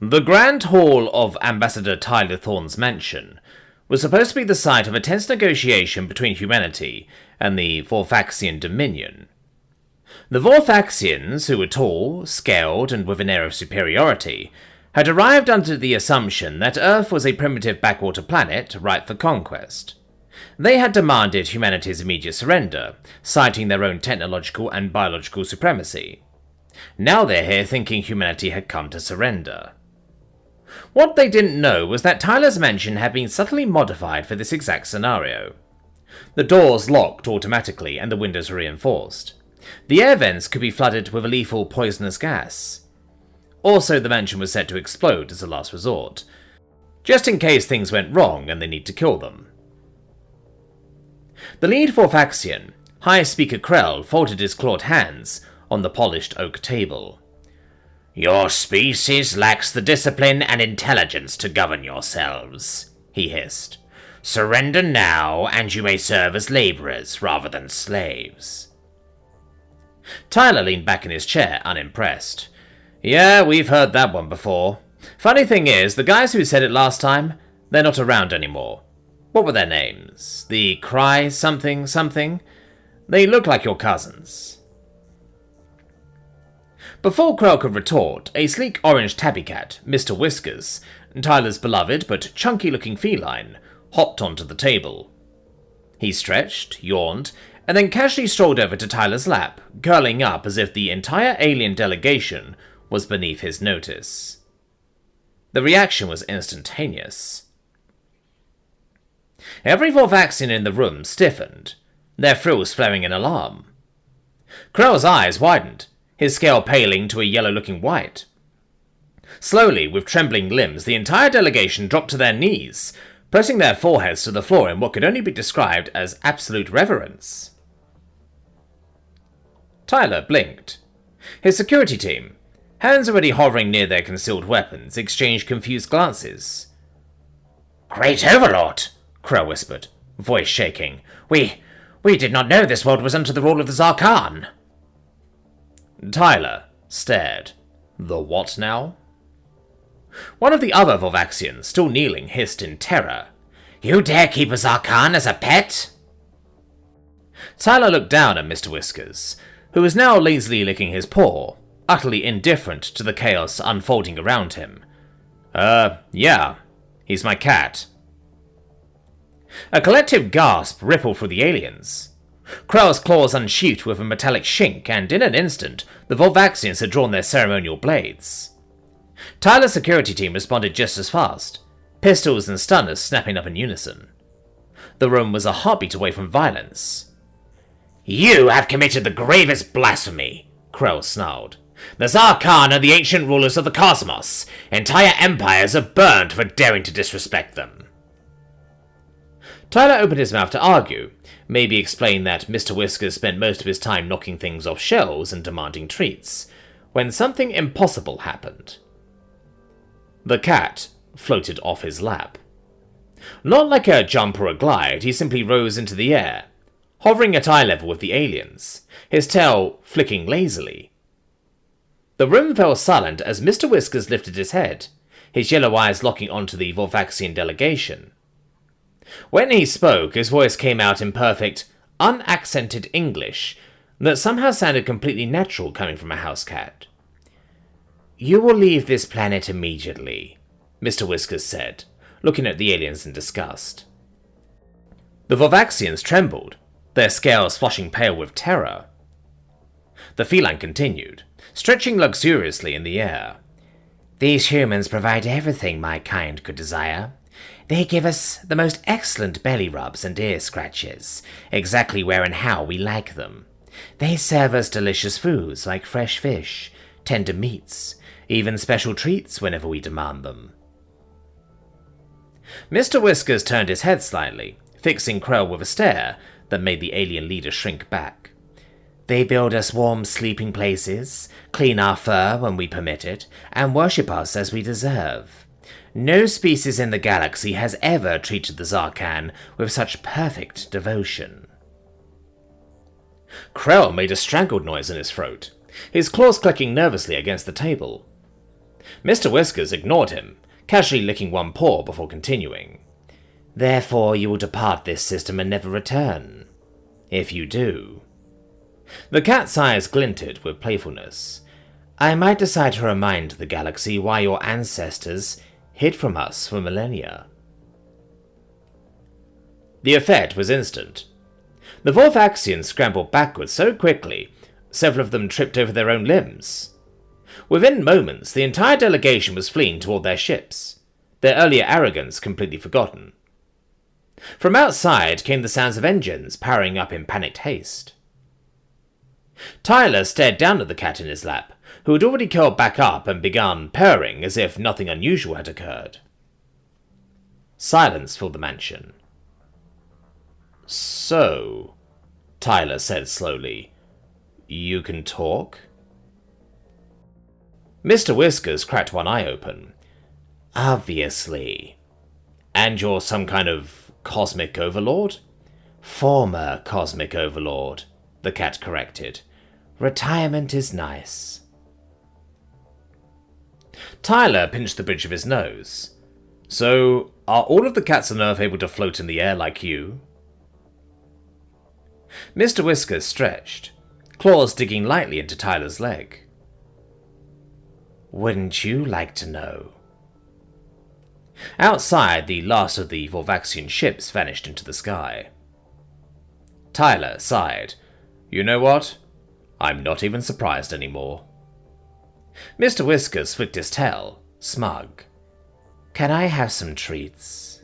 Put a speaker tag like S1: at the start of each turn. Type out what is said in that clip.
S1: The Grand Hall of Ambassador Tyler Thorne's mansion was supposed to be the site of a tense negotiation between humanity and the Vorfaxian Dominion. The Vorfaxians, who were tall, scaled, and with an air of superiority, had arrived under the assumption that Earth was a primitive backwater planet ripe for conquest. They had demanded humanity's immediate surrender, citing their own technological and biological supremacy. Now they're here thinking humanity had come to surrender. What they didn't know was that Tyler's mansion had been subtly modified for this exact scenario. The doors locked automatically and the windows reinforced. The air vents could be flooded with a lethal poisonous gas. Also, the mansion was set to explode as a last resort, just in case things went wrong and they need to kill them. The lead Vorfaxian, High Speaker Krell, folded his clawed hands on the polished oak table. "Your species lacks the discipline and intelligence to govern yourselves," he hissed. "Surrender now, and you may serve as laborers rather than slaves." Tyler leaned back in his chair, unimpressed. "Yeah, we've heard that one before. Funny thing is, the guys who said it last time, they're not around anymore. What were their names? The Cry something something? They look like your cousins." Before Krell could retort, a sleek orange tabby cat, Mr. Whiskers, Tyler's beloved but chunky-looking feline, hopped onto the table. He stretched, yawned, and then casually strolled over to Tyler's lap, curling up as if the entire alien delegation was beneath his notice. The reaction was instantaneous. Every Vorfaxian in the room stiffened, their frills flaring in alarm. Krell's eyes widened, his scale paling to a yellow-looking white. Slowly, with trembling limbs, the entire delegation dropped to their knees, pressing their foreheads to the floor in what could only be described as absolute reverence. Tyler blinked. His security team, hands already hovering near their concealed weapons, exchanged confused glances. "Great Overlord!" Krell whispered, voice shaking. We did not know this world was under the rule of the Zarkhan." Tyler stared. The what now? One of the other Vorfaxians, still kneeling, hissed in terror. "You dare keep a Zarkhan as a pet?" Tyler looked down at Mr. Whiskers, who was now lazily licking his paw, utterly indifferent to the chaos unfolding around him. Yeah, he's my cat." A collective gasp rippled through the aliens. Krell's claws unsheathed with a metallic shink, and in an instant, the Vorfaxians had drawn their ceremonial blades. Tyler's security team responded just as fast, pistols and stunners snapping up in unison. The room was a heartbeat away from violence. "You have committed the gravest blasphemy," Krell snarled. "The Zarkhan are the ancient rulers of the cosmos. Entire empires are burned for daring to disrespect them." Tyler opened his mouth to argue, maybe explain that Mr. Whiskers spent most of his time knocking things off shelves and demanding treats, when something impossible happened. The cat floated off his lap. Not like a jump or a glide, he simply rose into the air, hovering at eye level with the aliens, his tail flicking lazily. The room fell silent as Mr. Whiskers lifted his head, his yellow eyes locking onto the Vorfaxian delegation. When he spoke, his voice came out in perfect, unaccented English that somehow sounded completely natural coming from a house cat. "You will leave this planet immediately," Mr. Whiskers said, looking at the aliens in disgust. The Vorfaxians trembled, their scales flushing pale with terror. The feline continued, stretching luxuriously in the air. "These humans provide everything my kind could desire. They give us the most excellent belly rubs and ear scratches, exactly where and how we like them. They serve us delicious foods like fresh fish, tender meats, even special treats whenever we demand them." Mr. Whiskers turned his head slightly, fixing Krell with a stare that made the alien leader shrink back. "They build us warm sleeping places, clean our fur when we permit it, and worship us as we deserve. No species in the galaxy has ever treated the Zarkhan with such perfect devotion." Krell made a strangled noise in his throat, his claws clicking nervously against the table. Mr. Whiskers ignored him, casually licking one paw before continuing. Therefore you will depart this system and never return. If you do. The cat's eyes glinted with playfulness. I might decide to remind the galaxy why your ancestors hid from us for millennia. The effect was instant. The Vorvaxians scrambled backwards so quickly, several of them tripped over their own limbs. Within moments, the entire delegation was fleeing toward their ships, their earlier arrogance completely forgotten. From outside came the sounds of engines powering up in panicked haste. Tyler stared down at the cat in his lap, who had already curled back up and begun purring as if nothing unusual had occurred. Silence filled the mansion. So, Tyler said slowly, you can talk? Mr. Whiskers cracked one eye open. Obviously. And you're some kind of cosmic overlord? Former cosmic overlord, the cat corrected. Retirement is nice. Tyler pinched the bridge of his nose. So, are all of the cats on Earth able to float in the air like you? Mr. Whiskers stretched, claws digging lightly into Tyler's leg. Wouldn't you like to know? Outside, the last of the Vorvaxian ships vanished into the sky. Tyler sighed. You know what? I'm not even surprised anymore. Mr. Whiskers flicked his tail, smug. Can I have some treats?